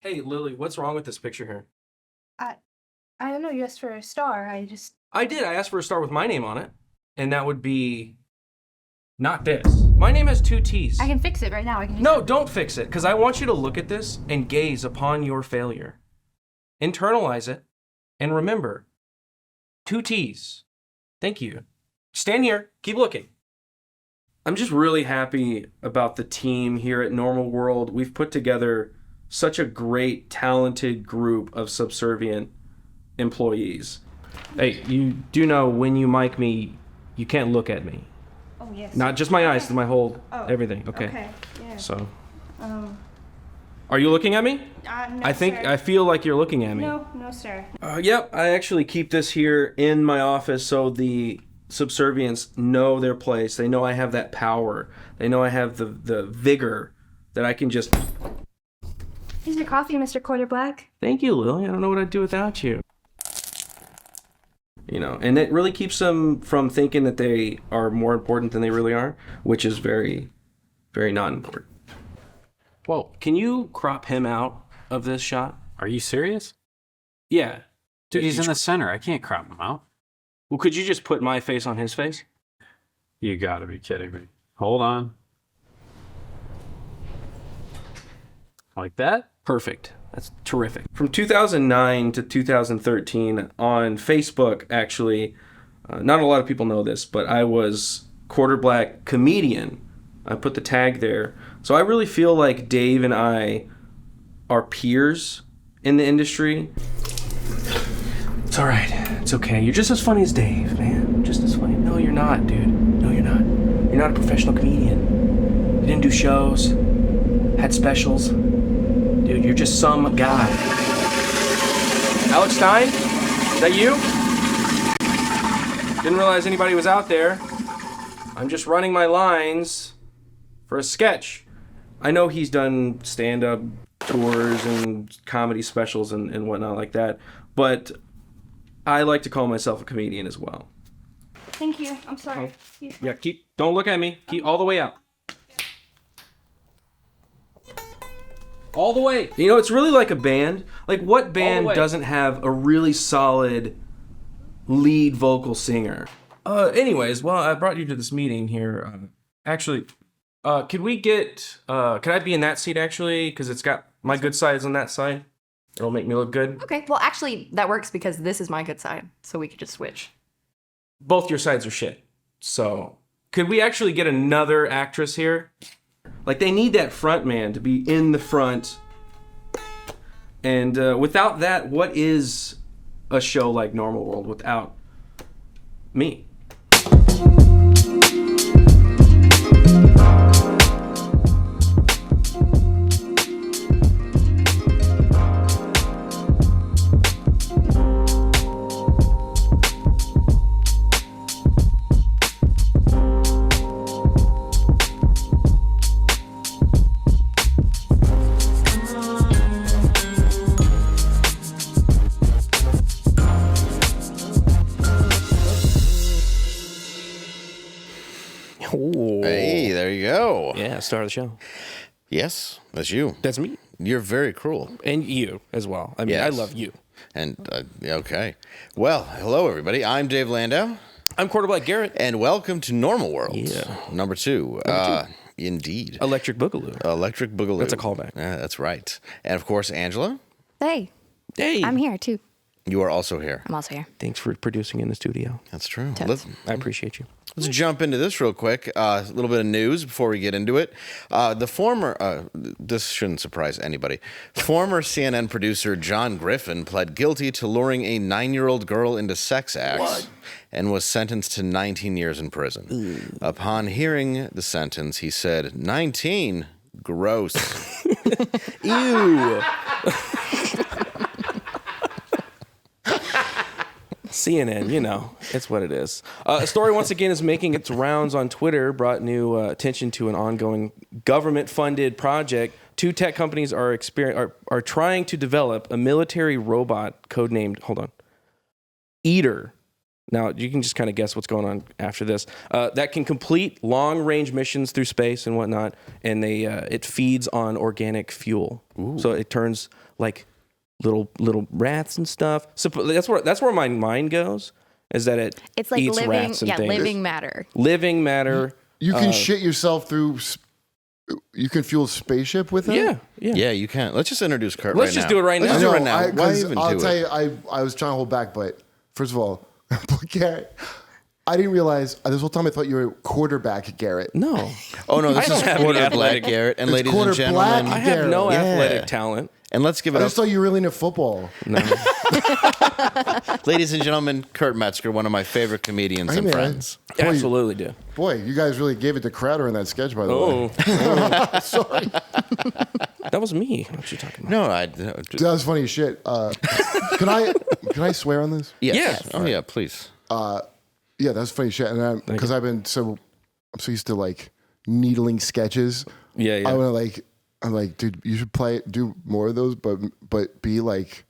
Hey, Lily, what's wrong with this picture here? I don't know. You asked for a star. I did. I asked for a star with my name on it, and that would be not this. My name has 2 T's. I can fix it right now. No, don't fix it, because I want you to look at this and gaze upon your failure. Internalize it, and remember, 2 T's. Thank you. Stand here. Keep looking. I'm just really happy about the team here at Normal World. We've put together such a great, talented group of subservient employees. Hey, you do know when you mic me, you can't look at me. Oh, yes. Not just my eyes, my whole everything. Okay. Okay. Yeah. So. Are you looking at me? No, I feel like you're looking at me. No, sir. Yep. I actually keep this here in my office so the subservients know their place. They know I have that power. They know I have the vigor that I can just. Here's your coffee, Mr. Quarterblack. Thank you, Lily. I don't know what I'd do without you. You know, and it really keeps them from thinking that they are more important than they really are, which is very, very not important. Whoa, can you crop him out of this shot? Are you serious? Yeah. Dude, he's in the center. I can't crop him out. Well, could you just put my face on his face? You gotta be kidding me. Hold on. Like that? Perfect. That's terrific. From 2009 to 2013 on Facebook, actually, not a lot of people know this, but I was Quarterblack comedian. I put the tag there. So I really feel like Dave and I are peers in the industry. It's all right. It's okay. You're just as funny as Dave, man. Just as funny. No, you're not, dude. No, you're not. You're not a professional comedian. You didn't do shows, had specials. Dude, you're just some guy. Alex Stein? Is that you? Didn't realize anybody was out there. I'm just running my lines for a sketch. I know he's done stand-up tours and comedy specials and whatnot like that, but I like to call myself a comedian as well. Thank you. I'm sorry. Yeah, don't look at me. Keep all the way out. All the way. You know, it's really like a band. Like, what band doesn't have a really solid lead vocal singer? Anyways, well, I brought you to this meeting here. Actually, could I be in that seat, actually? Because it's got my good sides on that side. It'll make me look good. Okay, well, actually, that works because this is my good side, so we could just switch. Both your sides are shit. So, could we actually get another actress here? Like, they need that front man to be in the front. And without that, what is a show like Normal World without me? Ooh. Hey, there you go. Yeah, star of the show. Yes, that's you. That's me. You're very cruel. And you as well. I mean, yes. I love you. And, okay. Well, hello, everybody. I'm Dave Landau. I'm Quarterblack Garrett. And welcome to Normal World. Yeah. Number two. Indeed. Electric Boogaloo. Electric Boogaloo. That's a callback. Yeah, that's right. And, of course, Angela. Hey. I'm here, too. You are also here. I'm also here. Thanks for producing in the studio. That's true. I appreciate you. Let's jump into this real quick. A little bit of news before we get into it. This shouldn't surprise anybody. Former CNN producer John Griffin pled guilty to luring a 9-year-old girl into sex acts and was sentenced to 19 years in prison. Upon hearing the sentence, he said, 19? Gross. Ew. CNN, you know, it's what it is. A story once again is making its rounds on Twitter, brought new attention to an ongoing government-funded project. 2 tech companies are trying to develop a military robot codenamed, Eater, Now, you can just kind of guess what's going on after this. That can complete long-range missions through space and whatnot, and it feeds on organic fuel. Ooh. So it turns like little rats and stuff. So that's where my mind goes, is that it's like eats rats and things. Living matter. Living matter. You can shit yourself through. You can fuel a spaceship with it? Yeah, you can. Let's just introduce Kurt Let's just do it right now. Let's do it right now. I'll tell you, I was trying to hold back, but first of all, Garrett, I didn't realize this whole time I thought you were quarterback Garrett. No. Oh, no, this is quarter black Garrett. And ladies and gentlemen, I have no athletic talent. And let's give it I just thought you were really into football. No. Ladies and gentlemen, Kurt Metzger, one of my favorite comedians and friends. Boy, absolutely do. Boy, you guys really gave it to Crowder in that sketch, by the way. Oh, sorry. That was me. What you talking about? No, That was funny as shit. Can I swear on this? Yes. Oh, yeah, please. Yeah, that's funny shit. And because I'm so used to like needling sketches. Yeah. I want to I'm like, dude, you should do more of those, but be like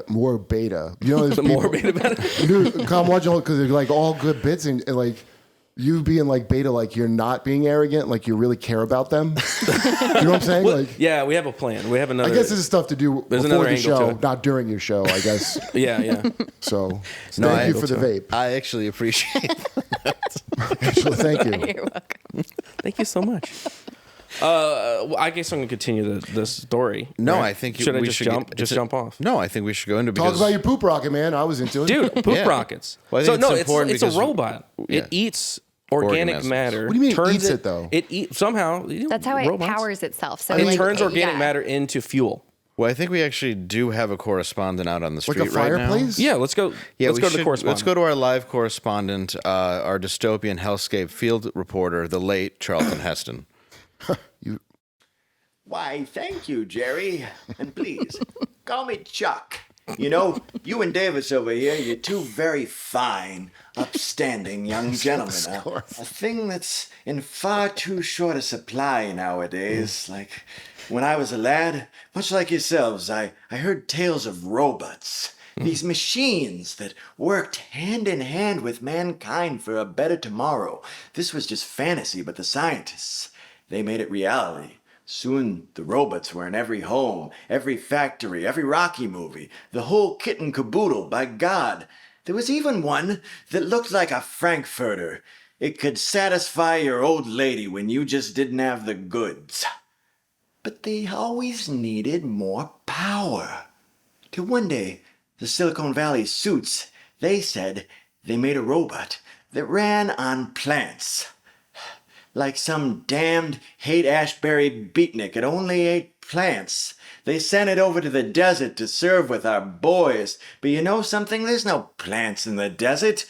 more beta. You know, there's more beta. Dude, come watch all because they're like all good bits and like you being like beta, like you're not being arrogant, like you really care about them. You know what I'm saying? Well, like, yeah, we have a plan. We have another. I guess this is stuff to do before the show, not during your show. I guess. Yeah. So thank you for the vape. I actually appreciate that. Actually, thank you. You're welcome. Thank you so much. I guess I'm going to continue the story. No, right? I think we should just jump off. No, I think we should go into Talk about your poop rocket, man. I was into it. Dude, poop rockets. Well, it's a robot. It eats organic matter. What do you mean it eats it though? It eats somehow. That's how it powers itself. So it turns organic matter into fuel. Well, I think we actually do have a correspondent out on the street like a right now. fireplace? Yeah, let's go. Let's go to the correspondent. Let's go to our live correspondent, our dystopian hellscape field reporter, the late Charlton Heston. Why, thank you, Jerry. And please, call me Chuck. You know, you and Davis over here, you're two very fine, upstanding young gentlemen. A thing that's in far too short a supply nowadays. Like, when I was a lad, much like yourselves, I heard tales of robots. These machines that worked hand in hand with mankind for a better tomorrow. This was just fantasy, but the scientists, they made it reality. Soon the robots were in every home, every factory, every Rocky movie, the whole kit and caboodle, by God. There was even one that looked like a Frankfurter. It could satisfy your old lady when you just didn't have the goods. But they always needed more power. Till one day, the Silicon Valley suits, they said they made a robot that ran on plants. Like some damned Haight-Ashbury beatnik, it only ate plants. They sent it over to the desert to serve with our boys. But you know something? There's no plants in the desert.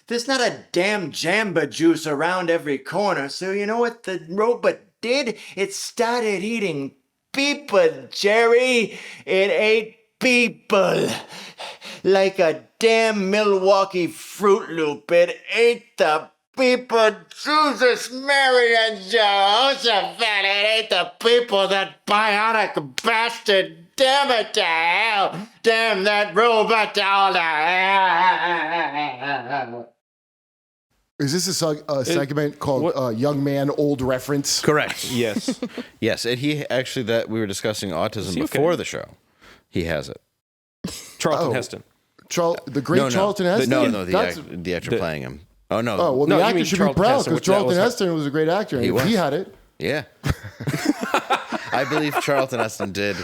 There's not a damn jamba juice around every corner. So you know what the robot did? It started eating people, Jerry. It ate people. Like a damn Milwaukee Fruit Loop. It ate the people. Jesus, Mary, and Jehoshaphat. It ate the people, that bionic bastard. Damn it to hell. Damn that robot to all to hell. Is this a segment called Young Man, Old Reference? Correct. Yes. Yes, and he actually, that we were discussing autism before the show. He has it. Charlton Heston. The great Charlton Heston? The actor playing him. Oh, no. Oh, well, the actor should be proud because Charlton Heston was a great actor. And he had it. Yeah. I believe Charlton Heston did.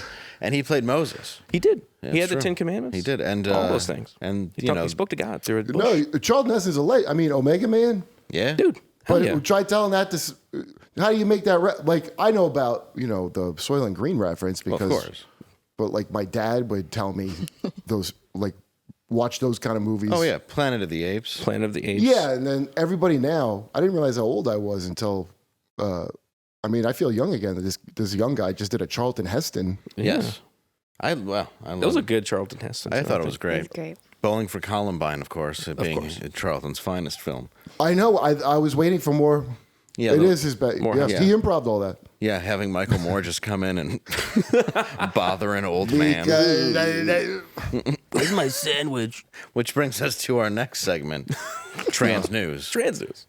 And he played Moses. He did. Yeah, he had true. the 10 Commandments. He did. And all those things. And, he spoke to God through a bush. No, Charlton Heston's Omega Man. Yeah. Dude. But try telling that to... How do you make that... I know about, the Soylent Green reference because... Well, of course. But, my dad would tell me those, watch those kind of movies. Oh, yeah. Planet of the Apes. Planet of the Apes. Yeah, and then everybody now... I didn't realize how old I was until... I feel young again. That this young guy just did a Charlton Heston. Yes. I love that was a good Charlton Heston. I thought it was great. It was great. Bowling for Columbine, of course, being Charlton's finest film. I know. I was waiting for more Yeah, It is his best. Yes, yeah. he improv'd all that. Yeah, having Michael Moore just come in and bother an old man. Where's my sandwich? Which brings us to our next segment, Trans News. Trans news.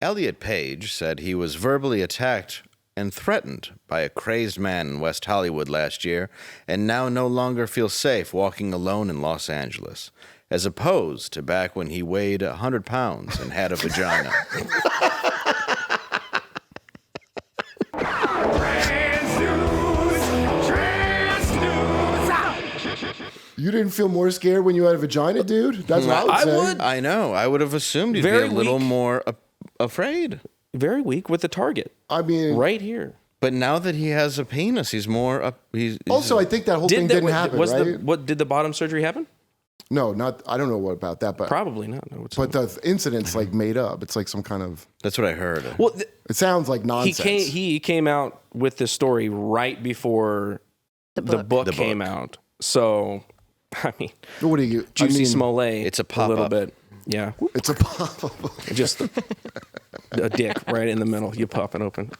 Elliot Page said he was verbally attacked and threatened by a crazed man in West Hollywood last year and now no longer feels safe walking alone in Los Angeles, as opposed to back when he weighed 100 pounds and had a vagina. You didn't feel more scared when you had a vagina, dude? That's what I would say. would. I know. I would have assumed you'd Very be a little weak. more afraid. Very weak with the target. I mean, Right here. But now that he has a penis, he's more up. also, I think that whole thing didn't happen, right? Did the bottom surgery happen? No, not. I don't know what about that, but Probably not. No, it's but the incident's like made up. It's like some kind of. That's what I heard. well, It sounds like nonsense. he came out with this story right before the book The came book. out. So, I mean, What do you? Juicy Smollett. it's a little pop-up. bit. Yeah, It's a pop. just a dick right in the middle. You pop it open.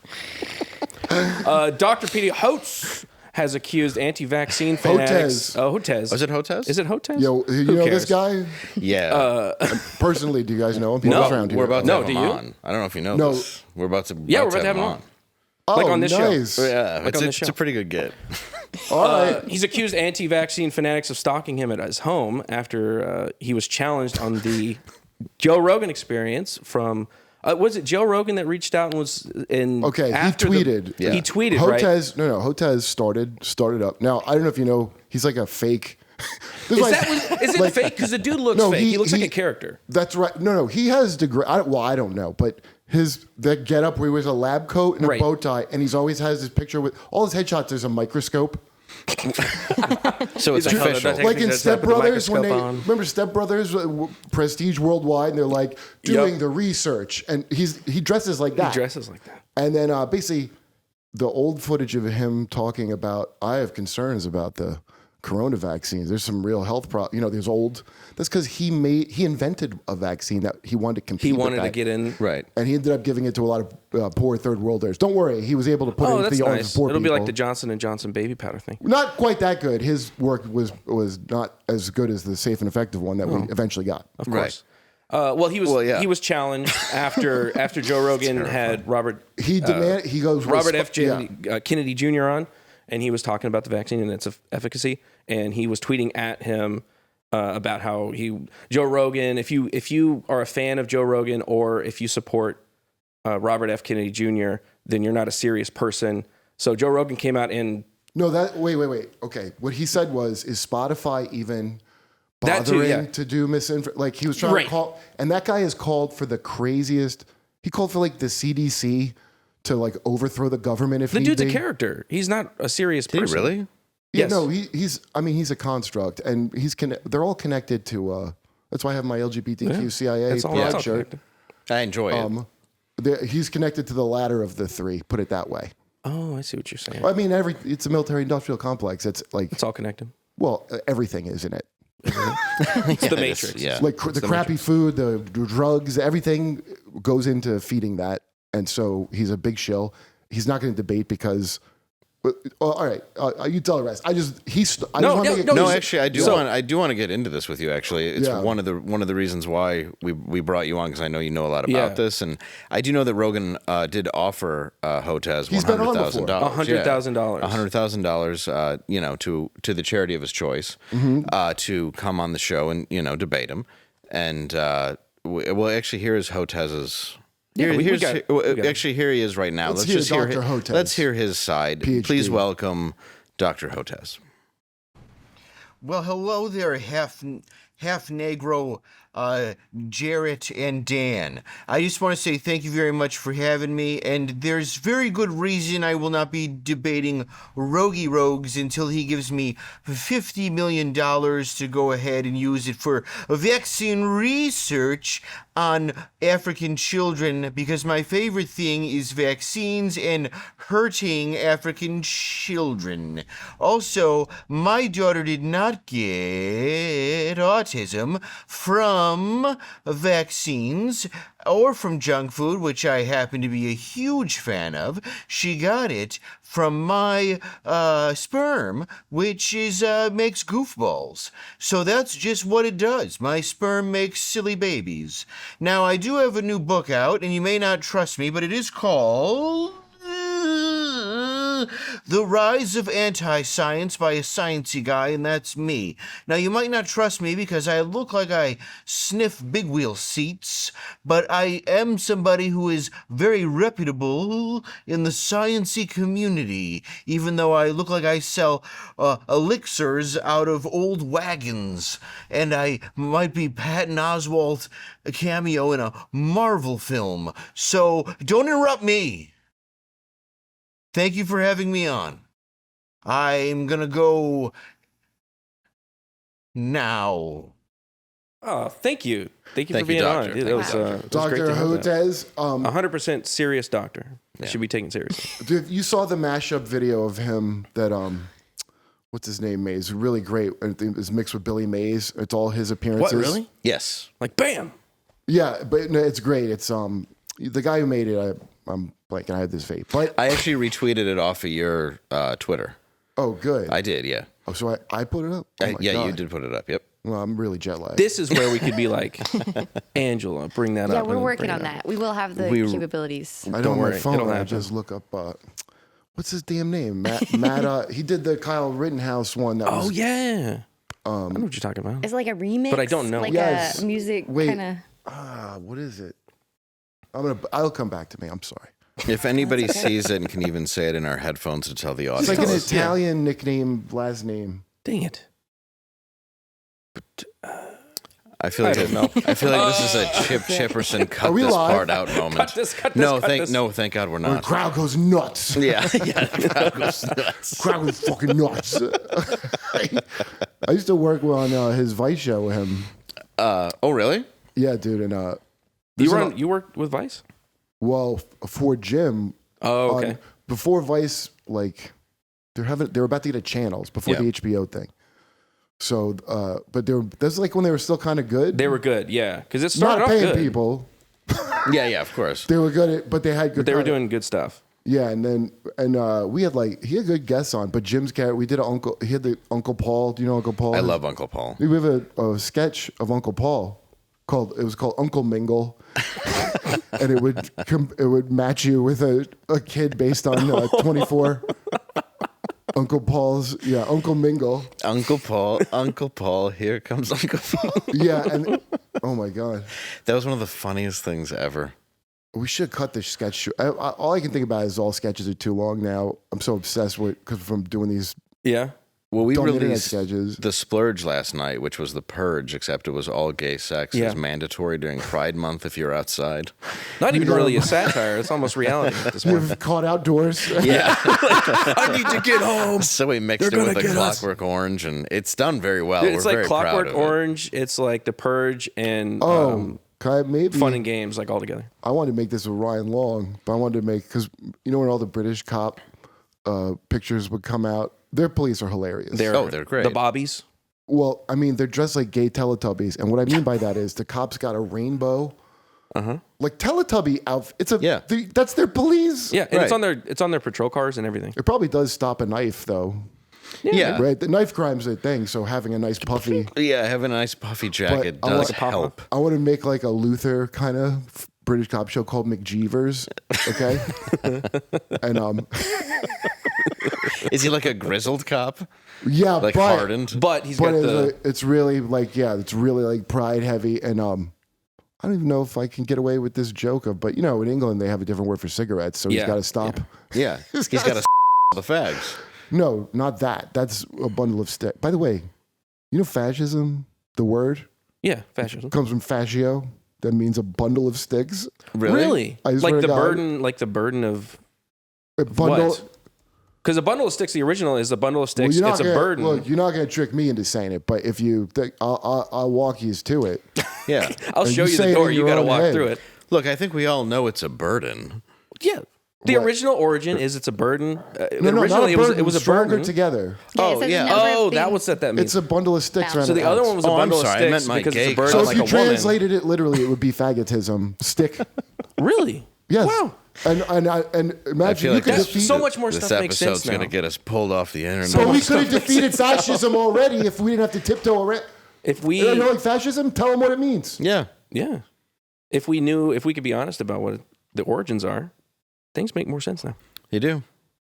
Dr. Pedo Hotez has accused anti-vaccine fanatics. Hotez. Was it Hotez? Is it Hotez? Yo, you Who know cares? this guy Yeah. personally? Do you guys know him? People around here. We're about to No, have him do you? on. I don't know if you know No. this. We're about to Yeah, we're about to have him on. Oh, like on this show. nice. Yeah, Like on this it's show. a pretty good get. All right. He's accused anti-vaccine fanatics of stalking him at his home after he was challenged on the Joe Rogan experience from. Was it Joe Rogan that reached out and was in? Okay, after he tweeted. Yeah. He tweeted, right? Hotez, no, Hotez started up. Now I don't know if you know, he's like a fake. This Is why- that is it like- fake? Because the dude looks No, fake. He looks like he- a character. That's right. No, he has degree. I don't know, but that get up where he wears a lab coat and Right. a bow tie, and he's always has his picture with all his headshots. There's a microscope, So it's He's like, official. "Oh, like in That's Step put the Brothers when they microscope on. remember Step Brothers, Prestige Worldwide, and they're like doing Yep. the research, and he dresses like that. He dresses like that. And then basically, the old footage of him talking about, I have concerns about the corona vaccines. There's some real health problems. You know, there's old. That's because he invented a vaccine that he wanted to compete. He with wanted to that. get in. Right. And he ended up giving it to a lot of poor third worlders. Don't worry, he was able to put it Oh, into that's the arms nice. of poor It'll be people. like the Johnson and Johnson baby powder thing. Not quite that good. His work was not as good as the safe and effective one that we eventually got. Of Right. course. Well, he was challenged after Joe Rogan had Robert He he goes Robert resp- F. Kennedy Jr. on, and he was talking about the vaccine and its efficacy, and he was tweeting at him about how Joe Rogan, if you are a fan of Joe Rogan or if you support Robert F. Kennedy Jr., then you're not a serious person. So Joe Rogan came out and No, wait. Okay, what he said was, is Spotify even That too, bothering yeah. to do misinformation? Like he was trying Right. to call, and that guy has called for the craziest. He called for like the CDC to like overthrow the government if the need dude's a be. character. He's not a serious Did he person. really? Yeah, Yes. no, he's. I mean, he's a construct, and they're all connected to. That's why I have my LGBTQ CIA It's all, flag it's all shirt. connected. I enjoy it. He's connected to the latter of the three. Put it that way. Oh, I see what you're saying. I mean, it's a military-industrial complex. It's like, It's all connected. well, everything is in it. It's the Matrix. Yeah. Like the crappy food, the drugs, everything goes into feeding that. And so he's a big shill. He's not going to debate because. All right, you tell the rest. I just wanna make it No, clear. actually, I do want to get into this with you. Actually, it's Yeah. one of the reasons why we brought you on, because I know you know a lot about Yeah. this, and I do know that Rogan did offer Hotez He's been on $100,000. before. $100,000. $100,000. To the charity of his choice, to come on the show and debate him, and well, actually, here is Hotez's. Yeah, we got it. Actually, here he is right now. Let's hear just hear Dr. Hotez. Let's hear his side. PhD. Please welcome Dr. Hotez. Well, hello there, half Negro, Jarrett and Dan. I just want to say thank you very much for having me, and there's very good reason I will not be debating Rogie Rogues until he gives me $50 million to go ahead and use it for vaccine research on African children because my favorite thing is vaccines and hurting African children. Also, my daughter did not get autism from vaccines or from junk food, which I happen to be a huge fan of. She got it from my sperm, which is makes goofballs. So that's just what it does. My sperm makes silly babies. Now, I do have a new book out, and you may not trust me, but it is called The Rise of Anti-Science by a Sciencey guy, and that's me. Now, you might not trust me because I look like I sniff big wheel seats, but I am somebody who is very reputable in the sciencey community, even though I look like I sell elixirs out of old wagons, and I might be Patton Oswalt a cameo in a Marvel film. So, don't interrupt me. Thank you for having me on. I'm gonna go now. Oh, thank you. Thank you Thank for you, being doctor. on. Dude, Thank that you, was great Dr. to have that. Hotez. 100% serious doctor. Should be taken seriously. Dude, you saw the mashup video of him that what's his name, Mays? Really great. It's mixed with Billy Mays. It's all his appearances. What, really? Yes. Like, bam! Yeah, but no, it's great. It's the guy who made it. I'm blanking. I had this vape, but I actually retweeted it off of your Twitter. oh, good. I did, yeah. Oh, so I put it up. Oh my Yeah, God. you did put it up, yep. Well, I'm really jet lagged. This is where we could be like, Angela, bring that Yeah, up. we're and working bring on it up. that. We will have the We- capabilities. I don't Don't on worry, my it'll phone. I happen. just look up. What's his damn name? Matt. He did the Kyle Rittenhouse one. That Oh, was, yeah. I know what you're talking about. It's like a remix. But I don't know. Like Yes. a music Wait. kind of. what is it? I'll come back to me. I'm sorry. If anybody sees it and can even say it in our headphones to tell the It's audience. like an Italian nickname, last name. Dang it. I feel like don't know. I feel like this is a Chip Chipperson cut Are we this live? part out moment. Cut this, cut no, this. thank God we're The not. crowd goes nuts. Yeah, crowd goes nuts. Crowd goes fucking nuts. I used to work on his Vice show with him. Oh, really? Yeah, dude. And You worked with Vice? well, for Jim. Oh, okay. Before Vice, like they're about to get a channels before Yeah. the HBO thing. So, but that's like when they were still kind of good. They were good, yeah. Because it started not off paying good. people. Yeah, of course. They were good, but they had good. But they were content. doing good stuff. Yeah, and we had he had good guests on, but Jim's character, we did he had the Uncle Paul. Do you know Uncle Paul? I love Uncle Paul. We have a sketch of Uncle Paul it was called Uncle Mingle, and it would match you with a kid based on 24. Uncle Paul's Uncle Mingle. Uncle Paul, here comes Uncle Paul. Yeah, and oh my God, That was one of the funniest things ever. we should cut this sketch. All I can think about is all sketches are too long now. I'm so obsessed with because from doing these Yeah. Well, we dumb internet released sketches. The Splurge last night, which was The Purge, except it was all gay sex. It Yeah. was mandatory during Pride Month if you're outside. Not even know- really a satire. It's almost reality at this point. You've caught outdoors. Yeah. I need to get home. So we mixed They're it with gonna the get us. Clockwork Orange, and it's done very well. It's We're like very proud Clockwork of it. Orange. It's like The Purge and Maybe fun and games, like all together. I wanted to make this with Ryan Long, but I wanted to make because you know when all the British cop pictures would come out, their police are hilarious. They're great. The Bobbies. Well, I mean, they're dressed like gay Teletubbies, and what I mean by that is the cops got a rainbow, like Teletubby outfit. That's their police. Yeah, and Right. it's on their patrol cars and everything. It probably does stop a knife though, Yeah. right? The knife crime's a thing, so having a nice puffy. Yeah, having a nice puffy jacket I does want- help. I want to make like a Luther kind of British cop show called McJeevers, okay? And Is he like a grizzled cop? yeah, Like but, hardened? But he's But got the. it's really like it's really like pride heavy, and I don't even know if I can get away with this joke of, but you know, in England they have a different word for cigarettes, so he's Yeah, got to stop. Yeah. He's got to the fags. No, not that. That's a bundle of sticks. By the way, you know fascism, the word Yeah, fascism. comes from fascio. That means a bundle of sticks. Really? I swear Like to the God. burden, like the burden of A bundle. what? Because a bundle of sticks, the original is a bundle of sticks. Well, it's a burden. Look, you're not going to trick me into saying it, but if you think, I'll walk you to it. Yeah. I'll And show you say the it door. in You your got to own walk head. through it. Look, I think we all know it's a burden. Yeah. The What? original origin is it's a burden. No, not Originally, a burden. it was a Stronger burden. together. Yeah, it says yeah. a number of Oh, that things. was what that means. It's a bundle of sticks around So the other one was a Oh, I'm bundle of sorry. I sticks meant my because gay it's a burden So like if you a woman. translated it literally, it would be faggotism. Stick. Really? Yes. Wow. And I imagine feel you like could That's defeat so much more This stuff makes sense episode's now. going to get us pulled off the internet. But we could have defeated fascism already if we didn't have to tiptoe around. If we, You know, like fascism, tell them what it means. Yeah. yeah, if we could be honest about what the origins are, things make more sense now. You do.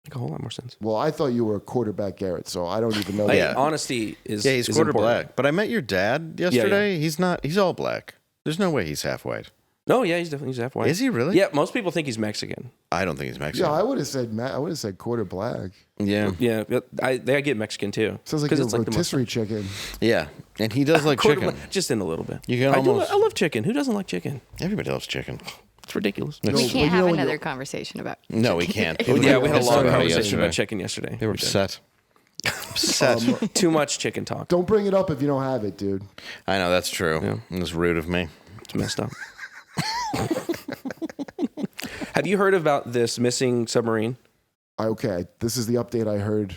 Make a whole lot more sense. Well, I thought you were a quarterback, Garrett, so I don't even know. Like, Yeah. honesty is Yeah, he's is quarter important. black. But I met your dad yesterday. He's not. He's all black. There's no way he's half white. No, yeah, he's half white. Is he really? Yeah, most people think he's Mexican. I don't think he's Mexican. Yeah, I would have said quarter black. Yeah. Yeah, I get Mexican too. Sounds like 'Cause you're it's a the most- rotisserie chicken. Yeah. And he does like quarter chicken. black, just in a little bit. You can I almost- love chicken. Who doesn't like chicken? Everybody loves chicken. It's ridiculous. We No, can't when you have know when another you- conversation about. No, we can't. Yeah, we had a Pissed long about it conversation yesterday. about chicken yesterday. They were We did. upset. Upset. Too much chicken talk. Don't bring it up if you don't have it, dude. I know, that's true. It's rude of me. It's messed up. Have you heard about this missing submarine? Okay, this is the update I heard.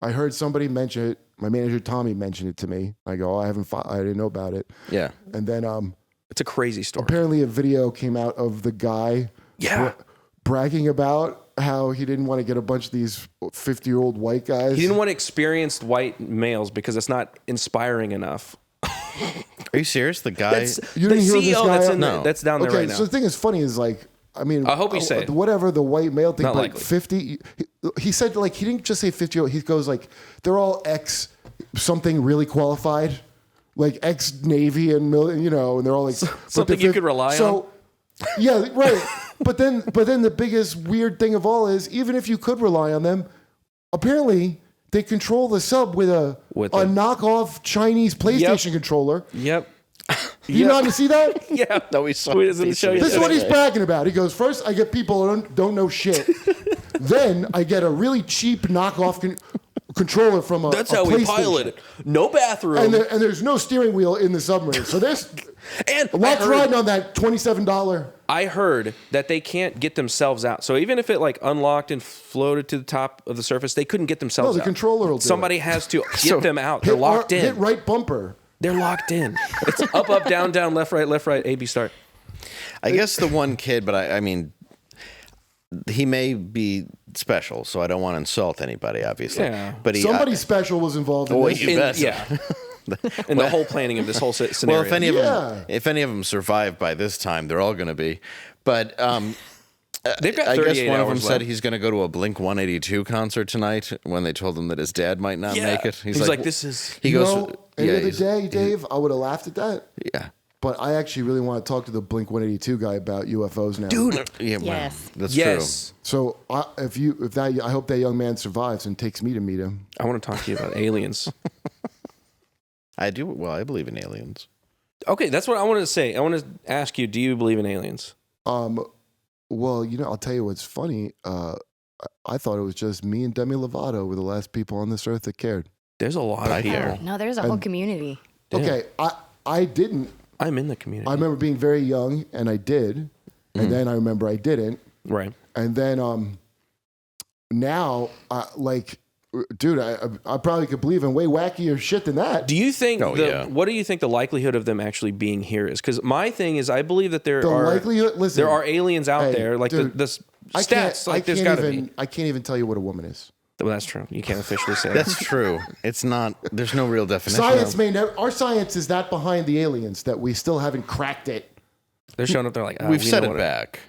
I heard somebody mention it. My manager Tommy mentioned it to me. I go, I didn't know about it. Yeah. And then It's a crazy story. apparently a video came out of the guy Yeah. bragging about how he didn't want to get a bunch of these 50-year-old white guys. He didn't want experienced white males because it's not inspiring enough. Are you serious? The guy. That's You the didn't hear this CEO guy that's out? in there, No. that's down there Okay, right now. so the thing is funny is like, I mean, I hope he said. whatever the white male thing, Not but likely. 50. He said like he didn't just say 50. He goes like they're all ex something really qualified, like ex Navy and and they're all like but something the you fif- could rely so, yeah, right. but then the biggest weird thing of all is even if you could rely on them, apparently they control the sub with a knockoff Chinese PlayStation controller. Yep. Do you not see that? Yeah. No, we saw. Wait, is it the show This is what he's yesterday? bragging about. He goes, first I get people who don't know shit. Then I get a really cheap knockoff controller from a That's a how we PlayStation. pilot it. No bathroom. And there's no steering wheel in the submarine. So there's And a lot's riding on that $27. I heard that they can't get themselves out. So even if it like unlocked and floated to the top of the surface, they couldn't get themselves No, the out. controller will do Somebody it. has to get them out. They're locked in. Hit right bumper. They're locked in. It's up, down, left, right, A, B, start. I guess the one kid, but I mean, he may be special, so I don't want to insult anybody, obviously. Yeah. But Somebody special was involved in Oh, this. you bet. Yeah. And the whole planning of this whole scenario. Well, if any of them survive by this time, they're all going to be. But They've got I 38 guess one of them hours said left. he's going to go to a Blink 182 concert tonight when they told him that his dad might not Yeah. make it. He's like, this is... He You goes. know, any other he's- day, Dave, I would have laughed at that. Yeah. But I actually really want to talk to the Blink 182 guy about UFOs now. Dude. Yeah. Well, Yes. that's Yes. So I hope that young man survives and takes me to meet him. I want to talk to you about aliens. true. I do. Well, I believe in aliens. Okay, that's what I wanted to say. I want to ask you, do you believe in aliens? Well, I'll tell you what's funny. I thought it was just me and Demi Lovato were the last people on this earth that cared. There's a lot of people. No, there's a whole community. Yeah. Okay, I didn't. I'm in the community. I remember being very young, and I did, and then I remember I didn't, Right. and then now, dude, I probably could believe in way wackier shit than that. Do you think? Oh, yeah. What do you think the likelihood of them actually being here is? Because my thing is, I believe that there The are likelihood. Listen, there are aliens out hey, there. Like dude, the stats. Like there's got to be. I can't even tell you what a woman is. Well, that's true. You can't officially say That's that. true. It's not. There's no real definition. Science may never. Our science is that behind the aliens that we still haven't cracked it. They're showing up. They're like, We've we set know it what back.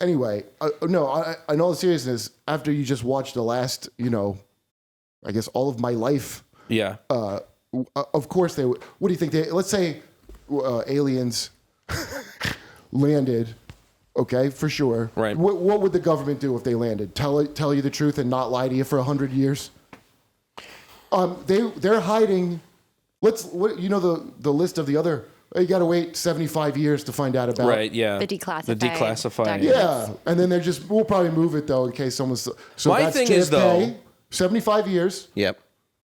Anyway, no. In all seriousness, after you just watched the last, I guess all of my life. Yeah. Of course they would. What do you think? Let's say aliens landed. Okay, for sure. Right. What would the government do if they landed? Tell you the truth and not lie to you for 100 years? They're hiding. The list of the other you got to wait 75 years to find out about. Right, yeah. The declassified. The declassified. documents. Yeah, and then we'll probably move it though in case someone's. So My that's thing JFK, is, though- 75 years. Yep.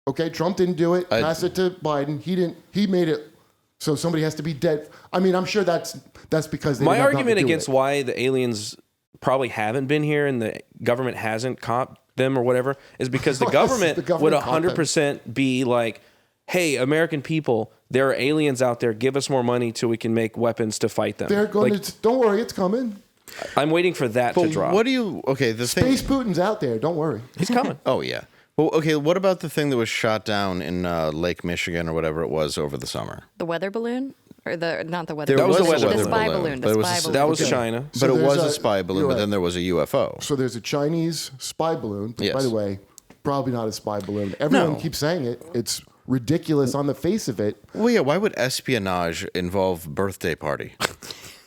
Okay, Trump didn't do it. Pass it to Biden. He didn't. He made it. So somebody has to be dead. I mean, I'm sure that's because they My didn't have nothing argument to do against with it. why the aliens probably haven't been here and the government hasn't caught them or whatever is because the Yes, government, the government would caught them. 100% be like, hey, American people, there are aliens out there. Give us more money till we can make weapons to fight them. They're going Like, to. Don't worry, it's coming. I'm waiting for that to But drop. what do you? Okay, the thing. Space Putin's out there. Don't worry. He's coming. Oh yeah. Well, okay. What about the thing that was shot down in Lake Michigan or whatever it was over the summer? The weather balloon? Or not the weather There balloon. was a weather the spy balloon, balloon. but The it was spy a- balloon. That was Okay. China. But So it was there's a spy balloon, you're but right. then there was a UFO. So there's a Chinese spy balloon. Which, Yes. by the way, probably not a spy balloon. Everyone No. keeps saying it. It's ridiculous on the face of it. Well, yeah. Why would espionage involve birthday party?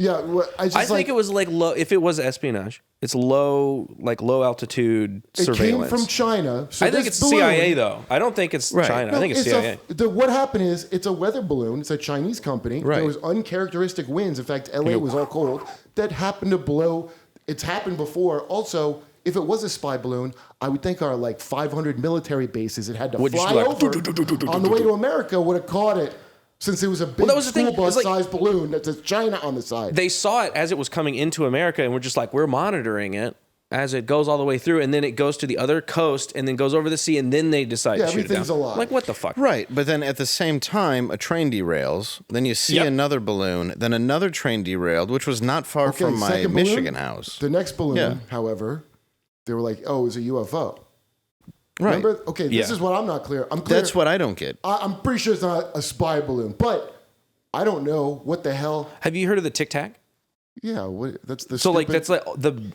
Yeah, well, I just I think it was like low. If it was espionage, it's low, like low altitude It surveillance. came from China. So I think this it's balloon- CIA though. I don't think it's Right. China. I No, think it's CIA. What happened is it's a weather balloon. It's a Chinese company. Right. There was uncharacteristic winds. In fact, LA was all cold. That happened to blow. It's happened before. Also, if it was a spy balloon, I would think our like 500 military bases it had to Would just fly be like, over on the way to America would have caught it. Since it was a big that was the thing. school It's like- bus-sized balloon that says China on the side. They saw it as it was coming into America, and we're just like, we're monitoring it as it goes all the way through, and then it goes to the other coast, and then goes over the sea, and then they decide Yeah, to shoot it down. everything's a lie. Like, what the fuck? Right, but then at the same time, a train derails. Then you see Yep. another balloon. Then another train derailed, which was not far Okay, from my second balloon? Michigan house. The next balloon, Yeah. however, they were like, "Oh, it was a UFO." Right. Remember? Okay, this Yeah. is what I'm not clear. I'm clear. That's what I don't get. I'm pretty sure it's not a spy balloon, but I don't know what the hell. Have you heard of the Tic Tac? Yeah, that's the. So, like, stupid- that's like the.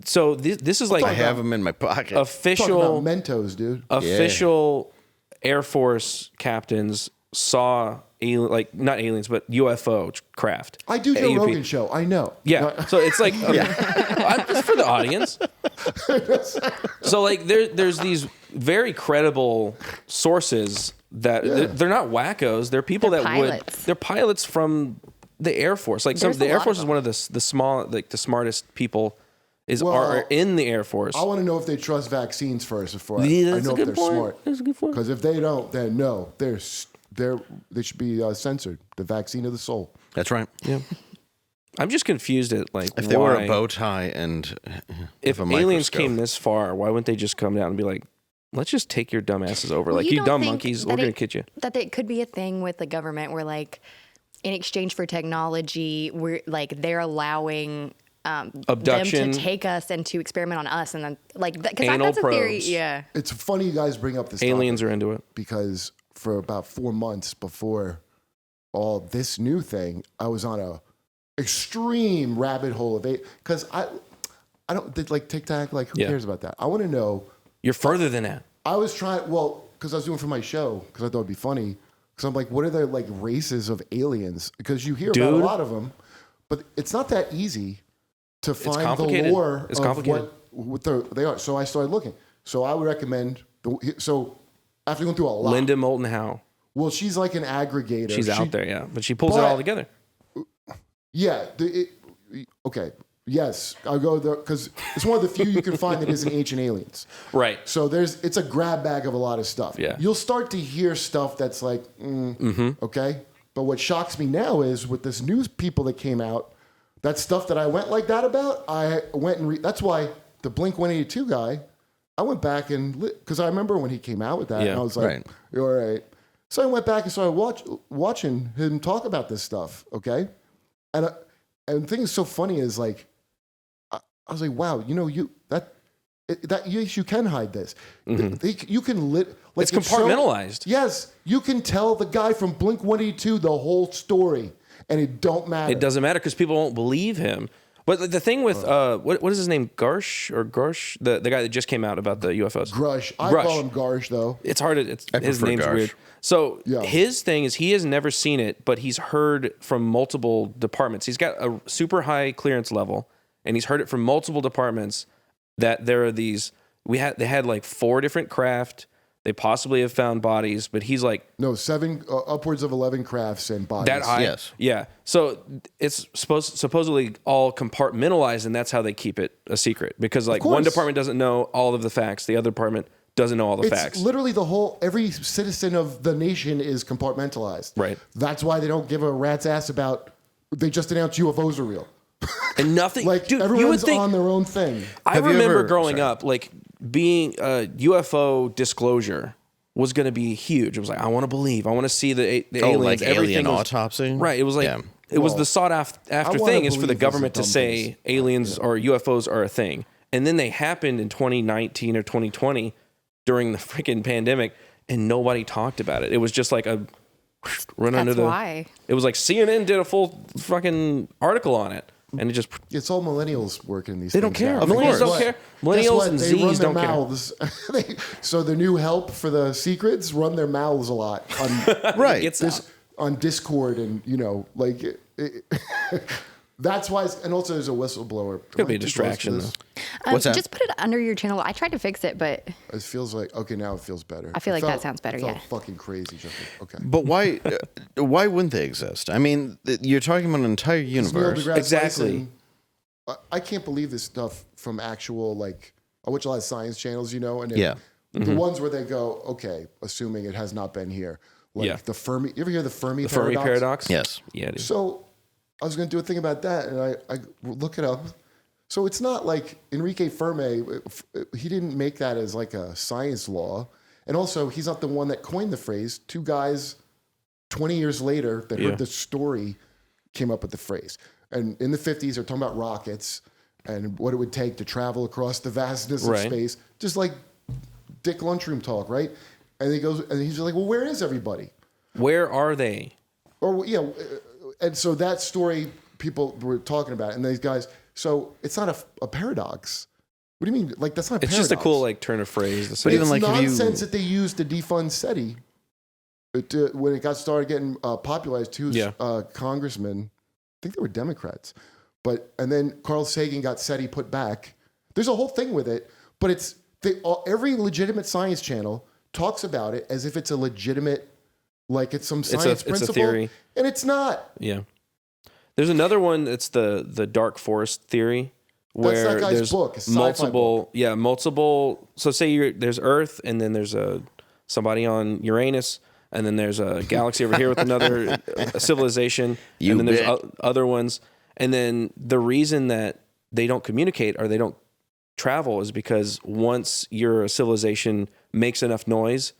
So this is like I have them in my pocket. talking about official Mentos, dude. official Air Force captains saw like not aliens but UFO craft. I do Joe AUP. Rogan show. I know. Yeah. So it's like it's for the audience. So like there's these very credible sources that they're not wackos. They're people They're that pilots. they're pilots from the Air Force. Like There's the a Air lot Force of is one of the small like the smartest people Well, are in the Air Force. I want to know if they trust vaccines first before Yeah, I that's know a if good they're point. smart. That's a good point. Because if they don't, then no, they should be censored. The vaccine of the soul. That's right. Yeah. I'm just confused at like If they wore why- a bow tie and if a aliens microscope. came this far, why wouldn't they just come down and be like, let's just take your dumb asses over? Well, Like, you you don't dumb think monkeys, that we're going to it- kid you. That it could be a thing with the government where, like, in exchange for technology, we're like they're allowing them Abduction. to take us and to experiment on us, and then like because Anal that's a theory. probes. Yeah, It's funny you guys bring up this. Aliens topic are into it. because for about 4 months before all this new thing, I was on a extreme rabbit hole of it because I don't like Tic Tac. Like, who Yeah. cares about that? I want to know. You're further than that. I was trying, because I was doing it for my show, because I thought it'd be funny. Because I'm like, what are the like races of aliens? Because you hear about a Dude. lot of them, but it's not that easy to find the complicated. lore It's of complicated. what they are. So I started looking. So I would recommend. So after going through a lot, Linda Moulton Howe. well, she's like an aggregator. She's She- out there, yeah. But she pulls it But- all together. Yeah. Okay. Yes, I'll go there because it's one of the few you can find that isn't Ancient Aliens. Right. So it's a grab bag of a lot of stuff. Yeah. You'll start to hear stuff that's like, okay. But what shocks me now is with this news people that came out, that stuff that I went like that about, I went and that's why the Blink 182 guy, I went back and because I remember when he came out with that, Yeah, and I was like, right. you're all right. So I went back and started watching him talk about this stuff. Okay, and the thing is so funny is like. I was like, wow, you can hide this. You can like It's compartmentalized. yes, you can tell the guy from Blink 182 the whole story, and it don't matter. It doesn't matter because people won't believe him. But the thing with, what is his name? Garsh? The guy that just came out about the UFOs? Grush. I Grush. call him Garsh though. It's hard. I His prefer name's Garsh. weird. So Yeah. his thing is he has never seen it, but he's heard from multiple departments. He's got a super high clearance level, and he's heard it from multiple departments that there are these. They had like 4 different craft They possibly have found bodies, but he's like No, upwards of 11 crafts and bodies. that high. Yes. Yeah. So it's supposedly all compartmentalized, and that's how they keep it a secret. Because like one course. department doesn't know all of the facts, the other department doesn't know all the It's facts. literally every citizen of the nation is compartmentalized. Right. That's why they don't give a rat's ass about, they just announced UFOs are real. And nothing, Like, dude, everyone's you would think, on their own thing. I Have you remember ever- growing sorry. up, like being UFO disclosure was going to be huge. It was like, I want to believe, I want to see the aliens. like Everything alien was- autopsy? Right. It was like, Yeah. it was Well, the sought after wanna thing is for the believe government to those are say dumb things. aliens or UFOs are a thing. And then they happened in 2019 or 2020 during the freaking pandemic, and nobody talked about it. It was just like a run under That's the. why. It was like CNN did a full fucking article on it, and it just It's all millennials working these they things don't care. out. Millennials Guess don't what? care. Guess Millennials what? and They run Z's their don't care. mouths. So the new help for the secrets run their mouths a lot on Right. Gets out. on Discord, and that's why. And also, there's a whistleblower. Could be a distraction, though. What's that? Just put it under your channel. I tried to fix it, but It feels like okay. Now it feels better. I feel It like that sounds better, it felt yeah. fucking crazy. Jeffrey. Okay. But why wouldn't they exist? I mean, you're talking about an entire Neil universe. deGrasse Exactly. Tyson, I can't believe this stuff from actual, like, I watch a lot of science channels, and Yeah. the ones where they go, okay, assuming it has not been here, like Yeah. the Fermi. You ever hear the Fermi The Fermi paradox. Yes. Yeah, dude. So I was going to do a thing about that, and I look it up. So it's not like Enrique Fermi. He didn't make that as like a science law, and also he's not the one that coined the phrase. Two guys, 20 years later, that Yeah. heard the story, came up with the phrase. And in the 50s, they're talking about rockets and what it would take to travel across the vastness of Right. space, just like Dick Lunchroom talk, right? And he goes, and he's like, "Well, where is everybody?" Where are they? Or and so that story people were talking about, and these guys. So it's not a paradox. What do you mean? Like that's not a It's paradox. just a cool like turn of phrase. To say. But even It's like if you- nonsense that they used to defund SETI. When it got started getting popularized, two Yeah. congressmen, I think they were Democrats, and then Carl Sagan got SETI put back. There's a whole thing with it, but every legitimate science channel talks about it as if it's a legitimate, like it's some science it's a principle, theory. and it's not. Yeah. There's another one. It's the dark forest theory, where that guy's there's book, a sci-fi multiple. So say there's Earth, and then there's somebody on Uranus, and then there's a galaxy over here with another civilization, You and then there's bet. other ones. And then the reason that they don't communicate or they don't travel is because once your civilization makes enough noise,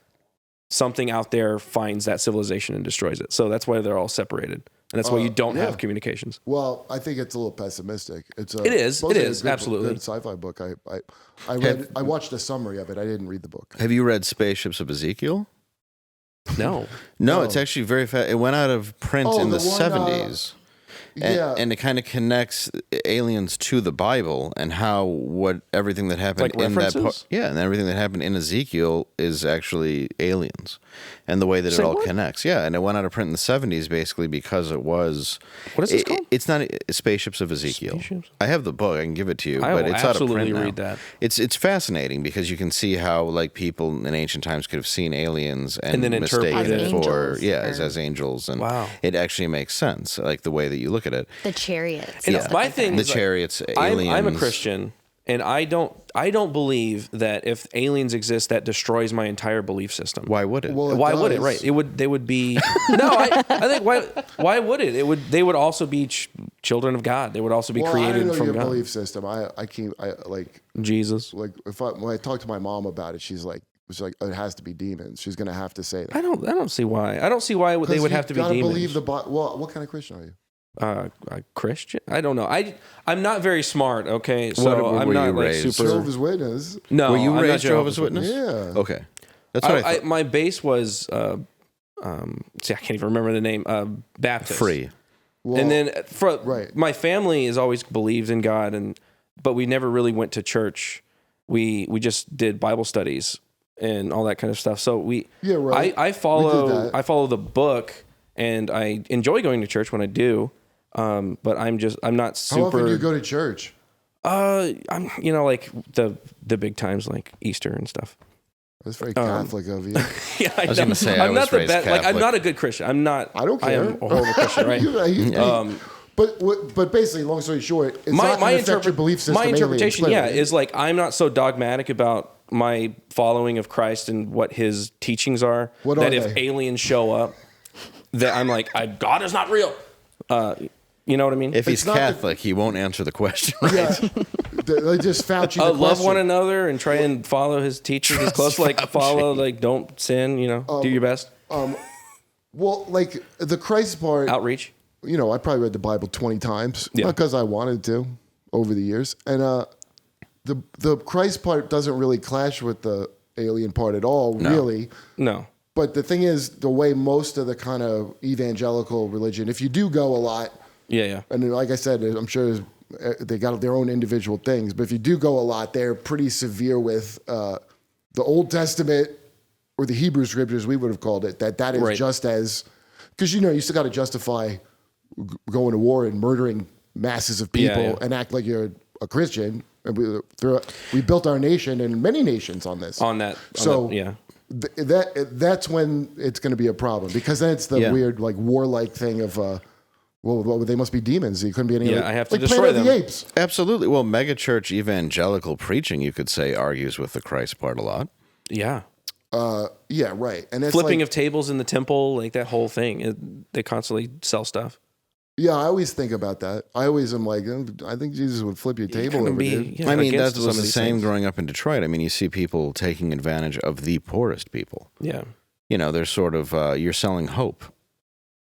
something out there finds that civilization and destroys it. So that's why they're all separated. And that's why you don't yeah. have communications. Well, I think it's a little pessimistic. It is. supposedly It a is, good, absolutely. good sci-fi book. I watched a summary of it. I didn't read the book. Have you read Spaceships of Ezekiel? No. No, it's actually very fast. It went out of print Oh, in the the one, 70s. Yeah. And it kind of connects aliens to the Bible and how everything that happened Like in that references? and everything that happened in Ezekiel is actually aliens, and the way that Say it all what? connects. Yeah, and it went out of print in the 70s basically because it was. What is this called? It's not Spaceships of Ezekiel. Spaceships? I have the book. I can give it to you, I but will it's out of absolutely print now. read that. It's fascinating because you can see how like people in ancient times could have seen aliens and then mistaken interpreted it it. for Angels, as angels, and Wow. it actually makes sense, like the way that you look at it. the chariots. And and stuff my like thing The is, like, chariots, aliens. I'm a Christian, and I don't believe that if aliens exist, that destroys my entire belief system. Why would it? Well, Why would it? does. Right? They would be. No, I think why would it? They would also be children of God. They would also be Well, I created don't know from your God. belief system. I like Jesus. when I talk to my mom about it, she's like it has to be demons. She's gonna have to say that. I don't see why. I don't see why they would have to be gotta demons. believe well, what kind of Christian are you? A Christian? I don't know. I'm not very smart. Okay, so What I'm were not you like raised? super. Jehovah's Witness. No, Were you I'm not raised Jehovah's Witness? Yeah. Okay, that's what I thought. my base was. See, I can't even remember the name. Baptist. Free. Well, And then right. my family has always believed in God, but we never really went to church. We just did Bible studies and all that kind of stuff. So Yeah, right. I We follow did that. I follow the book, and I enjoy going to church when I do. But I'm not super. How often do you go to church? I'm like the big times like Easter and stuff. That's very Catholic of you. Yeah, I was know. gonna say, I I'm was not the raised best. Like, I'm Catholic. not a good Christian. I'm not. I don't care. I am a horrible Christian, right? But basically, long story short, it's not my going to affect your belief system. my anyway, interpretation, clearly. is like I'm not so dogmatic about my following of Christ and what his teachings are. What that are if they? aliens show up, that I'm like, God is not real. You know what I mean? If he's not the- Catholic, he won't answer the question. Right? Yeah, they just Fauci the love question. one another and try and follow his teachings as close. Like follow, like don't sin. You know, do your best. Well, like the Christ part, Outreach. you know, I probably read the Bible 20 times, Yeah. not because I wanted to over the years. And the Christ part doesn't really clash with the alien part at all, really. No. But the thing is, the way most of the kind of evangelical religion, if you do go a lot, Yeah. and then, like I said, I'm sure they got their own individual things, but if you do go a lot, they're pretty severe with the Old Testament or the Hebrew scriptures, we would have called it, that is Right. just as, because, you know, you still got to justify going to war and murdering masses of people Yeah. and act like you're a Christian. And we built our nation and many nations on this. Yeah. That's when it's going to be a problem, because then it's the Yeah. weird, like, warlike thing of, well, they must be demons. You couldn't be any. Yeah, like, I have to like destroy Planet of the them. Apes. Absolutely. Well, megachurch evangelical preaching, you could say, argues with the Christ part a lot. Yeah. Yeah, right. And it's Flipping like, of tables in the temple, like that whole thing. They constantly sell stuff. yeah, I always think about that. I always am like, I think Jesus would flip your table Kinda over, be- dude. yeah, I mean, against that some was of the these same things. growing up in Detroit. I mean, you see people taking advantage of the poorest people. Yeah. You know, they're sort of, you're selling hope.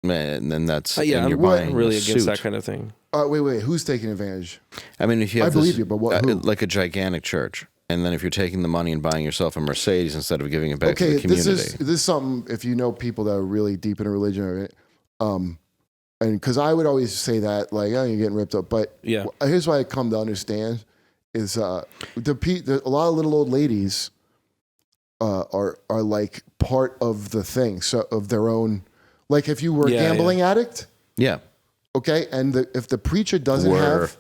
And then that's, Yeah, and you're I'm buying really a against suit. that kind of thing. Wait, who's taking advantage? I mean, if you have I believe you, but what- who? like a gigantic church, and then if you're taking the money and buying yourself a Mercedes instead of giving it back to the community. this is something. If you know people that are really deep into religion, and because I would always say that, like, oh, you're getting ripped up. But Yeah. here's what I come to understand is a lot of little old ladies are like part of the thing, so of their own. Like if you were a Yeah, gambling addict, Yeah. okay, and if the preacher doesn't have,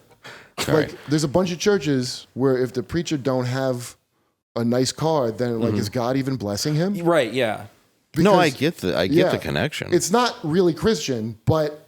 Sorry. like, there's a bunch of churches where if the preacher don't have a nice car, then like is God even blessing him? Right. Yeah. No, I Because- get yeah, the connection. It's not really Christian, but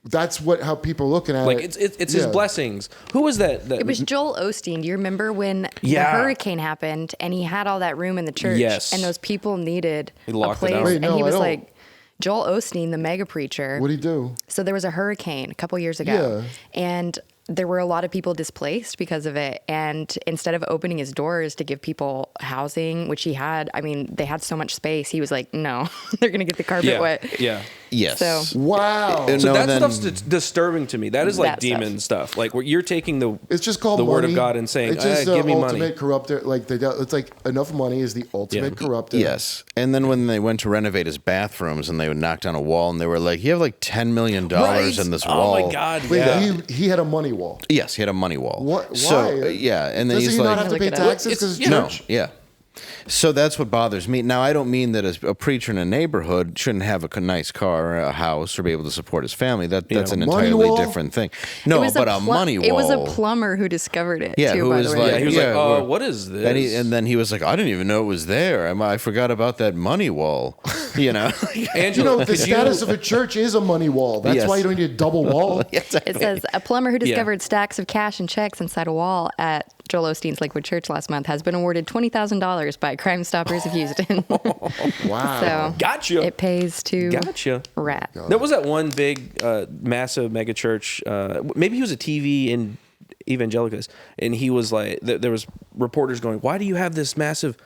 that's how people are looking at Like it. it's his Yeah. blessings. Who was that? It was Joel Osteen. Do you remember when Yeah. the hurricane happened and he had all that room in the church? Yes. And those people needed He a locked it place. out. Wait, and no, he I was don't. like, Joel Osteen, the mega preacher. What do you do? So there was a hurricane a couple years ago. Yeah. And there were a lot of people displaced because of it. And instead of opening his doors to give people housing, which he had, I mean, they had so much space, he was like, no, they're going to get the carpet Yeah. wet. Yeah. yes. So- Wow. And So no, that then- stuff's disturbing to me. That is like That stuff. demon stuff. Like where you're taking the It's just called the money. word of God and saying, it's just give me ultimate money. corrupter. Like it's like enough money is the ultimate corrupter. Yes. And then when they went to renovate his bathrooms and they would knock down a wall and they were like, you have like $10 million Right. in this Oh wall. my God. Wait, Yeah. he had a money wall. Yes, he had a money wall. What? So, Why? yeah. And then Does he's he like, not have to Look pay it up. taxes because it's Yeah. no, church? yeah. So that's what bothers me. Now, I don't mean that a preacher in a neighborhood shouldn't have a nice car or a house or be able to support his family. That's an Money entirely wall? different thing. It No, was but a money wall. It was a plumber who discovered it, Yeah, too, who by was the way. like- Yeah, he was like, Yeah, "Oh, well- what is this?" And then he was like, I didn't even know it was there. I forgot about that money wall. You know? Angela, You know, the could status of a church is a money wall. That's Yes. why you don't need a double wall. It says a plumber who discovered stacks of cash and checks inside a wall at Joel Osteen's Lakewood Church last month has been awarded $20,000 by Crime Stoppers of Houston. Wow. So Gotcha. it pays to Gotcha. rat. There was that one big, massive mega church. Maybe he was a TV in evangelicals, and he was like, there was reporters going, "Why do you have this massive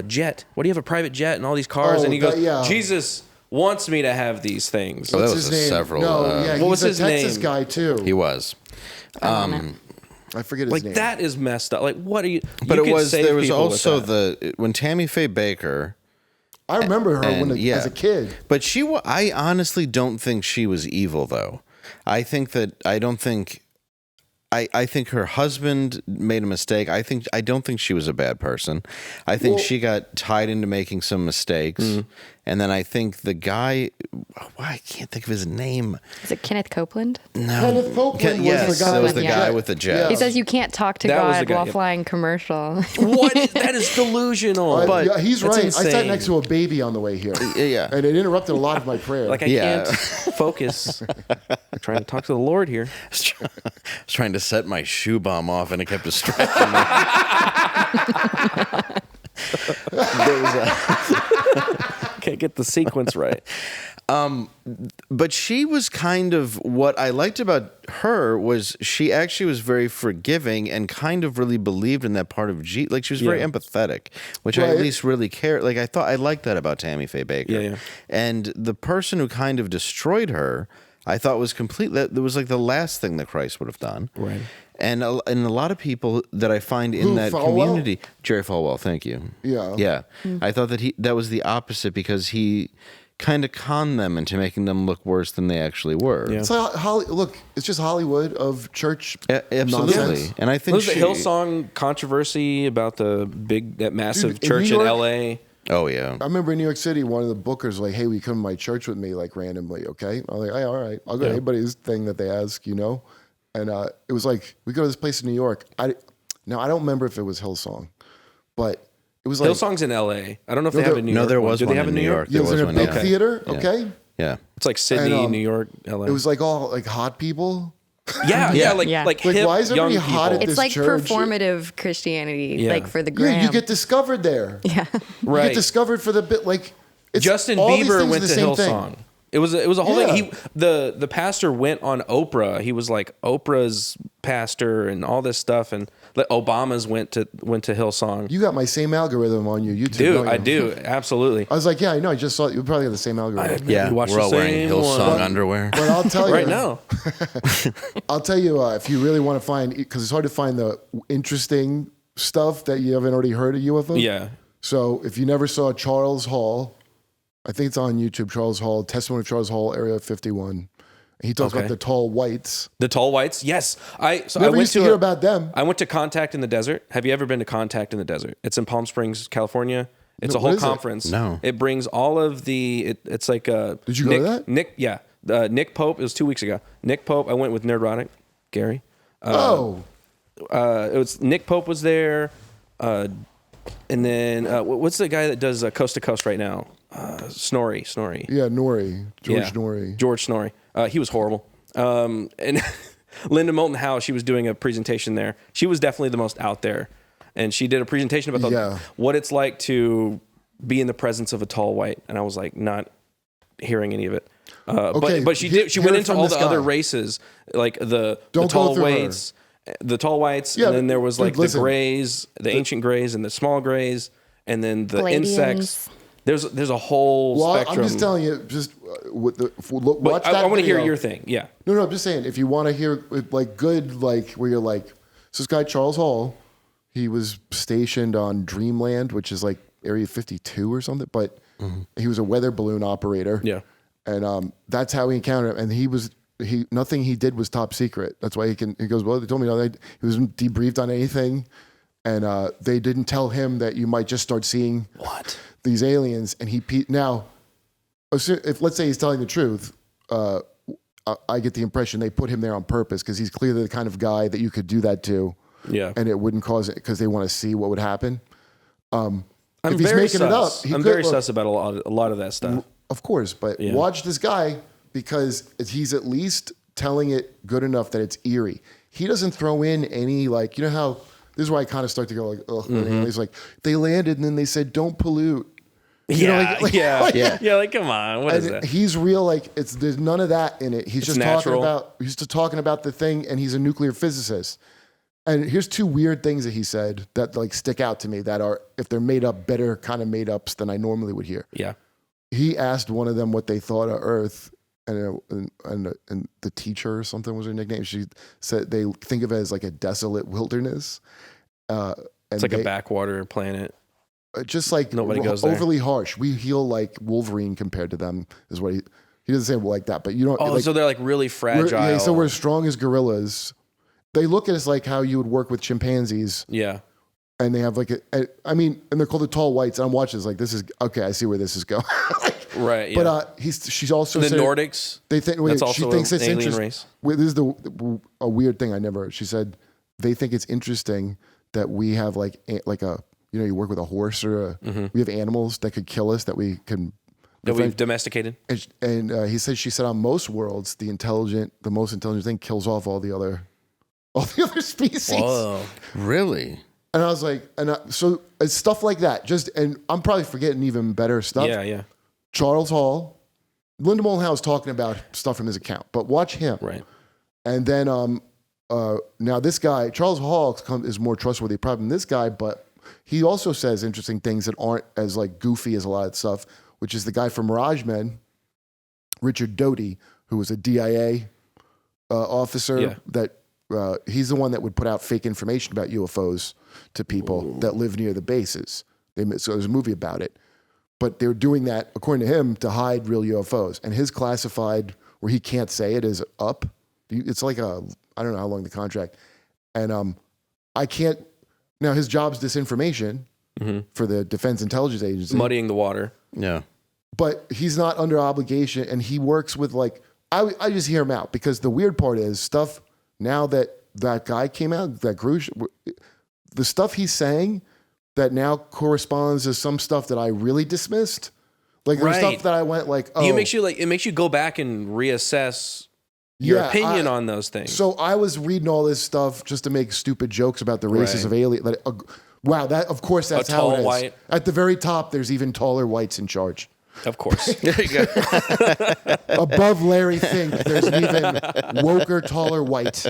jet? Why do you have a private jet and all these cars?" Oh, and he goes, yeah. Jesus wants me to have these things. Oh, that What's was his name? several, No, uh, yeah, what was he's his a Texas name? guy too. He was. I forget his Like name. that is messed up. Like, what are you? But you it could was save there was people with also that. when Tammy Faye Baker. I remember her And, yeah. as a kid. But I honestly don't think she was evil, though. I think her husband made a mistake. I don't think she was a bad person. I think she got tied into making some mistakes, And then I think the guy, I can't think of his name. Is it Kenneth Copeland? No. Kenneth Copeland was Yes, the guy. that was with the guy with the jet. He says you can't talk to That was the God guy, while yeah. flying commercial. What? That is delusional. But yeah, he's that's right. insane. I sat next to a baby on the way here. Yeah. And it interrupted a lot of my prayer. Like I Yeah. can't focus. I'm trying to talk to the Lord here. I was trying to set my shoe bomb off and it kept distracting me. Can't get the sequence right. But she was kind of, what I liked about her was she actually was very forgiving and kind of really believed in that part of G. Like she was very Yeah. empathetic, which I Right. at least really cared. Like I liked that about Tammy Faye Baker. Yeah. And the person who kind of destroyed her, I thought was complete. That was like the last thing that Christ would have done. Right. And a lot of people that I find in Who, that Falwell? community, Jerry Falwell, thank you. Yeah. Yeah. I thought that was the opposite because he kind of conned them into making them look worse than they actually were. Yeah. It's like look, it's just Hollywood of church. Absolutely. nonsense. And I think Was the Hillsong controversy about that massive Dude, in church New in York- L.A.? Oh yeah. I remember in New York City, one of the bookers was like, "Hey, will you come to my church with me?" Like randomly, okay? I was like, "Hey, all right, I'll go to anybody's thing that they ask, you know." And it was like we go to this place in New York. I don't remember if it was Hillsong, but it was like Hillsong's in L.A. I don't know if they No, have there- a New No, York there one. was Do one they have in a New York? yeah, it was in a one, big yeah. theater, Yeah. okay? Yeah. It's like Sydney, And, New York, L.A. It was like all like hot people. yeah, like Yeah. like Like, hip why is everybody young hot people. at this It's like church. performative Christianity, Yeah. like for the Yeah, gram. you get discovered there. Yeah. You Right. get discovered for the bit like it's Justin all these Bieber things went are to the same Hillsong. thing. It was a whole Yeah. thing. The pastor went on Oprah. He was like Oprah's pastor and all this stuff. And Obama's went to Hillsong. You got my same algorithm on your YouTube. Dude, don't I you? do absolutely. I was like, yeah, I know. I just saw you probably have the same algorithm. Yeah. You watch We're the all wearing same Hillsong one. underwear. But I'll tell you Right now, I'll tell you if you really want to find, because it's hard to find the interesting stuff that you haven't already heard of UFO. yeah, So if you never saw Charles Hall, I think it's on YouTube. Charles Hall, Testimony of Charles Hall, Area 51. He talks Okay. about the tall whites. the Tall Whites. Yes, I Never went used to hear about them. I went to Contact in the Desert. Have you ever been to Contact in the Desert? It's in Palm Springs, California. It's No, a whole what is it? conference. No. It brings all of the. It's like a. Did you go to that? Nick Pope. It was 2 weeks ago. Nick Pope. I went with Nerdrotic, Gary. It It was Nick Pope was there, and then what's the guy that does Coast to Coast right now? Snorri. yeah, Nori, George Yeah. Nori. George Snorri. He was horrible. And Linda Moulton Howe, she was doing a presentation there. She was definitely the most out there, and she did a presentation about Yeah. what it's like to be in the presence of a tall white. And I was like, not hearing any of it. Okay, but she hear- did. She hear went it into from all this the other guy. races, like the Don't go tall through her. whites. The tall whites, Yeah, and then there was dude, like listen. the grays, the ancient grays, and the small grays, and then the Palladians. insects. There's a whole Well, spectrum. I'm just telling you, just watch But that I want to hear video. your thing. Yeah. No, I'm just saying, if you want to hear like good, like where you're like, so this guy Charles Hall, he was stationed on Dreamland, which is like Area 52 or something, but he was a weather balloon operator. Yeah. And that's how he encountered him. And nothing he did was top secret. That's why he goes, well, they told me he wasn't debriefed on anything. And they didn't tell him that you might just start seeing these aliens. And now, if let's say he's telling the truth, I get the impression they put him there on purpose because he's clearly the kind of guy that you could do that to. Yeah. And it wouldn't cause it because they want to see what would happen. I'm if he's very making sus. it up, he I'm could- very look, sus about a lot of that stuff. Of course, but Yeah. watch this guy because he's at least telling it good enough that it's eerie. He doesn't throw in any like, you know how, this is where I kind of start to go like, ugh. He's like, they landed and then they said, don't pollute. You know, Yeah, like- yeah, like- yeah. Like, come on, what is And that? he's real, like there's none of that in it. He's It's just natural. he's just talking about the thing, and he's a nuclear physicist. And here's two weird things that he said that like stick out to me that are, if they're made up, better kind of made ups than I normally would hear. Yeah. He asked one of them what they thought of Earth, and the teacher or something was her nickname. She said they think of it as like a desolate wilderness. It's like a backwater planet. Just like Nobody goes there. overly harsh. We heal like Wolverine compared to them is what he doesn't say it like that, but you don't. Oh, like, so they're like really fragile. yeah, so we're as strong as gorillas. They look at us like how you would work with chimpanzees, Yeah. and they have like and they're called the tall whites. And I'm watching this like, this is okay. I see where this is going. Right. Yeah. But she's also the said, Nordics. They think that's she also thinks an it's alien interesting. race. This is a weird thing I never. She said they think it's interesting that we have like a you work with a horse or we have animals that could kill us that we can. That we've domesticated. And she said on most worlds the most intelligent thing kills off all the other species. Whoa. Really? And I was like, so it's stuff like that. And I'm probably forgetting even better stuff. Yeah. Charles Hall, Linda Moulin-Howe is talking about stuff from his account, but watch him. Right. And then now this guy, Charles Hall, is more trustworthy probably than this guy, but he also says interesting things that aren't as like goofy as a lot of stuff, which is the guy from Mirage Men, Richard Doty, who was a DIA officer that he's the one that would put out fake information about UFOs to people that live near the bases. So there's a movie about it. But they're doing that, according to him, to hide real UFOs. And his classified, where he can't say it, is up. It's like I don't know how long the contract. And I can't, now his job's disinformation for the Defense Intelligence Agency. Muddying the water. Yeah. But he's not under obligation, and he works with I just hear him out, because the weird part is stuff, now that guy came out, that Grush, the stuff he's saying that now corresponds to some stuff that I really dismissed. Like there's stuff that I went like, oh. It makes you go back and reassess your opinion on those things. So I was reading all this stuff just to make stupid jokes about the races of alien. Wow, of course that's how it is. White. At the very top, there's even taller whites in charge. Of course. There you go. Above Larry Fink, there's an even woker, taller white.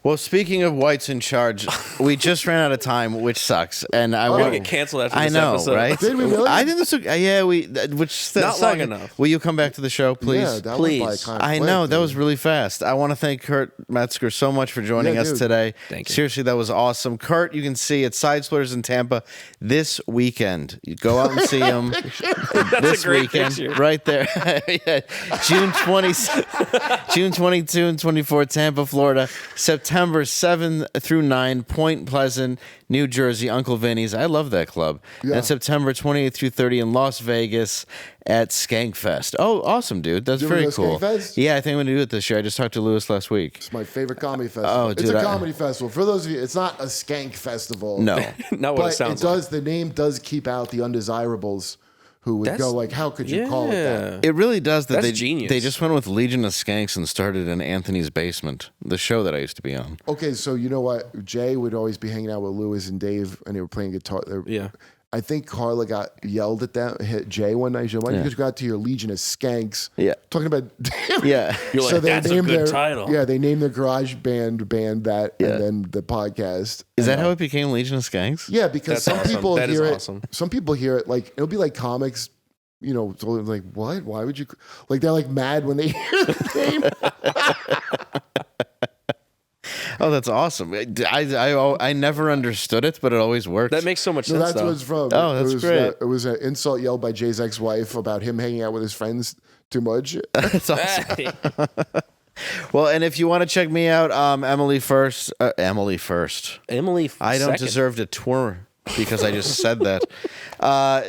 Well, speaking of whites in charge, we just ran out of time, which sucks. And We're going to get canceled after this episode. Right? Did we really? I think this was, Not long enough. Will you come back to the show, please? Yeah, that Please. went by kind of I quick, know, that dude. was really fast. I want to thank Kurt Metzger so much for joining us dude. today. Thank you. Seriously, that was awesome. Kurt, you can see at Side Splitters in Tampa this weekend. You go out and see him this a great weekend. picture. Right there. Yeah. June 22 and 24, Tampa, Florida. September 7 through 9, Point Pleasant, New Jersey, Uncle Vinny's. I love that club. Yeah. And September 28th through 30 in Las Vegas at Skankfest. Oh, awesome, dude. That's You wanna very go cool. Skankfest? Yeah, I think I'm going to do it this year. I just talked to Lewis last week. It's my favorite comedy festival. Oh, It's dude, a comedy festival. For those of you, it's not a skank festival. No. Not what it But sounds the name does keep out the undesirables who would go like, how could you call it that? It really does. That's genius. They just went with Legion of Skanks and started in Anthony's Basement, the show that I used to be on. Okay, so you know what? Jay would always be hanging out with Lewis and Dave, and they were playing guitar. Yeah. I think Carla got yelled at them, hit Jay one night. She said, why don't you guys go out to your Legion of Skanks? Yeah. Talking about... Yeah. You're like, that's a good title. Yeah, they named their garage band that, Yeah. and then the podcast. Is that how it became Legion of Skanks? Yeah, because That's some awesome. people That is hear it. awesome. Some people hear it like it'll be like comics, so they're like, what? Why would you? Like they're like mad when they hear the name. Oh, that's awesome. I never understood it, but it always worked. That makes so much So sense, that's though. what it's from. Oh, that's it was, great. It was an insult yelled by Jay's ex-wife about him hanging out with his friends too much. That's awesome. Hey. Well, and if you want to check me out, Emily First. Emily I don't second. deserve to tour because I just said that.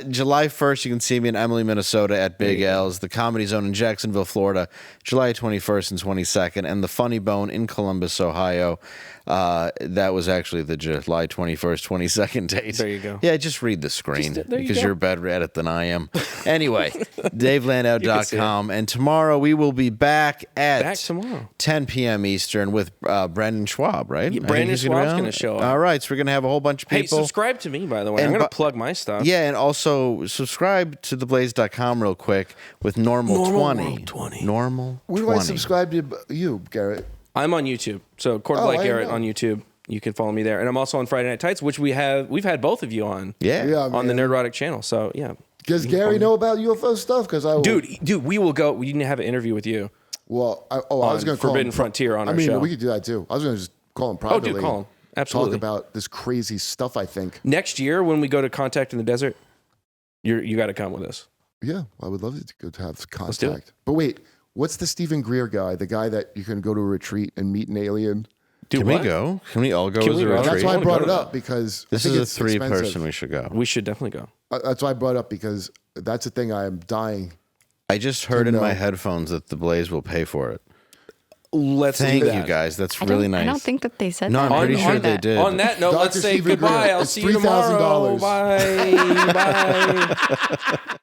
July 1st, you can see me in Emily, Minnesota at Big L's, the Comedy Zone in Jacksonville, Florida, July 21st and 22nd, and the Funny Bone in Columbus, Ohio. That was actually the July 21st, 22nd date. There you go. Yeah, just read the screen There you because go. you're better at it than I am. Anyway, DaveLandau.com. And tomorrow we will be back at Back tomorrow. 10 p.m. Eastern with Brandon Schwab, right? Yeah, I think Brandon he's Schwab's be gonna on. show up. All right, so we're going to have a whole bunch of Hey, people. subscribe to me, by the way. And I'm going bu- to plug my stuff. Yeah, and also subscribe to theblaze.com real quick with Normal 20. Normal 20. Where do I subscribe to you, Garrett? I'm on YouTube. So, I Quarterback didn't Garrett know. on YouTube. You can follow me there. And I'm also on Friday Night Tights, which we've had both of you on. Yeah. On the Nerdrotic channel. So, yeah. Does Gary know about UFO stuff? Because I will, Dude, we will go. We need to have an interview with you. Well, I was going to call Forbidden him, Frontier on I our mean, show. we could do that too. I was going to just call him privately. Oh, dude, call him. Absolutely. Talk about this crazy stuff. I think. Next year, when we go to Contact in the Desert, you got to come with us. Yeah, I would love to have do it. contact. But wait, what's the Stephen Greer guy? The guy that you can go to a retreat and meet an alien? Can we go? Can we all go as a retreat? That's why I wanna brought go it to up because This I think is a it's three-person. expensive. We should go. We should definitely go. That's why I brought it up because that's the thing I am dying. I just heard in know. my headphones that the Blaze will pay for it. Let's Thank do you that. guys. That's I really don't, nice. I don't think that they said No, that. I'm pretty Or sure they that- did. On that note, Dr. let's say Stephen goodbye. Grant, I'll it's see you tomorrow. $3,000. Bye. Bye.